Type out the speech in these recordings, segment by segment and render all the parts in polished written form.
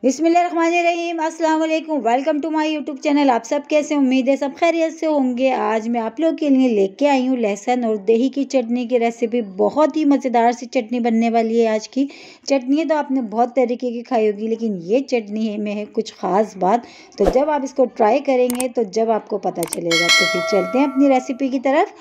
बिस्मिल्लाहिर्रहमानिर्रहीम, अस्सलाम वालेकुम। Welcome to my YouTube channel. आप सब कैसे, उम्मीद है सब खैरियत से होंगे। आज मैं आप लोग के लिए लेके आई हूँ लहसुन और दही की चटनी की रेसिपी। बहुत ही मज़ेदार सी चटनी बनने वाली है। आज की चटनी तो आपने बहुत तरीके की खाई होगी, लेकिन ये चटनी में है कुछ ख़ास बात। तो जब आप इसको ट्राई करेंगे तो जब आपको पता चलेगा। तो फिर चलते हैं अपनी रेसिपी की तरफ।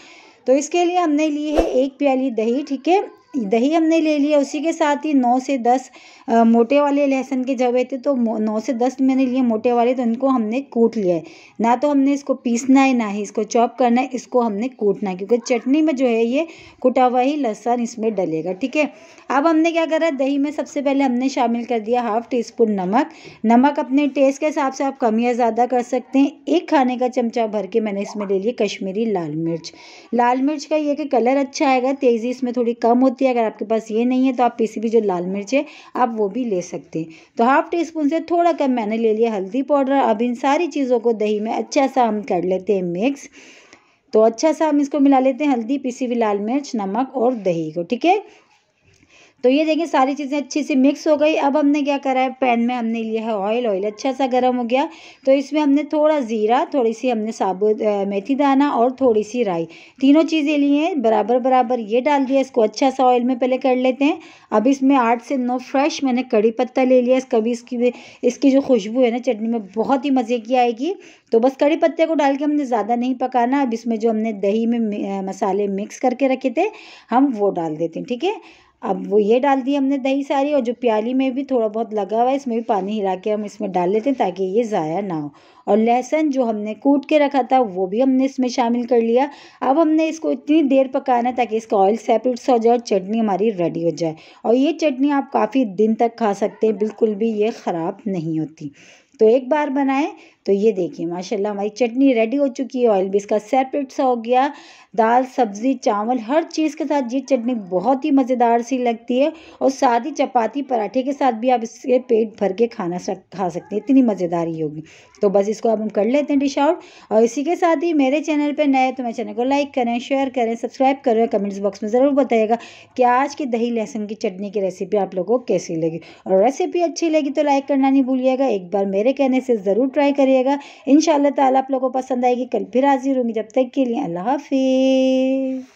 तो इसके लिए हमने ली है 1 प्याली दही। ठीक है, दही हमने ले लिया। उसी के साथ ही 9 से 10 मोटे वाले लहसुन के जवे थे, तो 9 से 10 मैंने लिए मोटे वाले, तो इनको हमने कूट लिया है। ना तो हमने इसको पीसना है, ना ही इसको चॉप करना है, इसको हमने कूटना है, क्योंकि चटनी में जो है ये कुटा हुआ ही लहसुन इसमें डलेगा। ठीक है, अब हमने क्या करा, दही में सबसे पहले हमने शामिल कर दिया 1/2 टीस्पून नमक। नमक अपने टेस्ट के हिसाब से आप कम या ज़्यादा कर सकते हैं। 1 खाने का चमचा भर के मैंने इसमें ले लिया कश्मीरी लाल मिर्च। लाल मिर्च का ये कि कलर अच्छा आएगा, तेज़ी इसमें थोड़ी कम होती है। अगर आपके पास ये नहीं है तो आप पीसी भी जो लाल मिर्च है आप वो भी ले सकते हैं। तो 1/2 टीस्पून से थोड़ा कम मैंने ले लिया हल्दी पाउडर। अब इन सारी चीज़ों को दही में अच्छा सा हम कर लेते हैं मिक्स। तो अच्छा सा हम इसको मिला लेते हैं, हल्दी, पिसी हुई लाल मिर्च, नमक और दही को। ठीक है, तो ये देखिए सारी चीज़ें अच्छी से मिक्स हो गई। अब हमने क्या करा है, पैन में हमने लिया है ऑयल। ऑयल अच्छा सा गर्म हो गया तो इसमें हमने थोड़ा ज़ीरा, थोड़ी सी हमने साबुत मेथी दाना और थोड़ी सी राई, तीनों चीज़ें ली हैं बराबर बराबर, ये डाल दिया। इसको अच्छा सा ऑयल में पहले कर लेते हैं। अब इसमें 8 से 9 फ्रेश मैंने कड़ी पत्ता ले लिया। कभी इसकी जो खुशबू है ना चटनी में बहुत ही मज़े की आएगी। तो बस कड़ी पत्ते को डाल के हमने ज़्यादा नहीं पकाना। अब इसमें जो हमने दही में मसाले मिक्स करके रखे थे हम वो डाल देते हैं। ठीक है, अब वो ये डाल दी हमने दही सारी, और जो प्याली में भी थोड़ा बहुत लगा हुआ है इसमें भी पानी हिला के हम इसमें डाल लेते हैं ताकि ये ज़ाया ना हो। और लहसुन जो हमने कूट के रखा था वो भी हमने इसमें शामिल कर लिया। अब हमने इसको इतनी देर पकाना है ताकि इसका ऑयल सेपरेट हो जाए और चटनी हमारी रेडी हो जाए। और ये चटनी आप काफ़ी दिन तक खा सकते हैं, बिल्कुल भी ये ख़राब नहीं होती। तो एक बार बनाएं तो ये देखिए माशाल्लाह हमारी चटनी रेडी हो चुकी है। ऑयल भी इसका सेपरेट सा हो गया। दाल, सब्ज़ी, चावल हर चीज़ के साथ ये चटनी बहुत ही मज़ेदार सी लगती है। और साथ ही चपाती, पराठे के साथ भी आप इससे पेट भर के खा सकते हैं, इतनी मज़ेदार ही होगी। तो बस इसको अब हम कर लेते हैं डिश आउट। और इसी के साथ ही मेरे चैनल पर नए तो मेरे चैनल को लाइक करें, शेयर करें, सब्सक्राइब करें। कमेंट्स बॉक्स में ज़रूर बताइएगा कि आज की दही लहसुन की चटनी की रेसिपी आप लोगों को कैसी लगी। और रेसिपी अच्छी लगी तो लाइक करना नहीं भूलिएगा। एक बार मेरे कहने से ज़रूर ट्राई करिएगा। इंशाअल्लाह ताला आप लोगों को पसंद आएगी। कल फिर हाजिर होंगी, जब तक के लिए अल्लाह हाफिज़।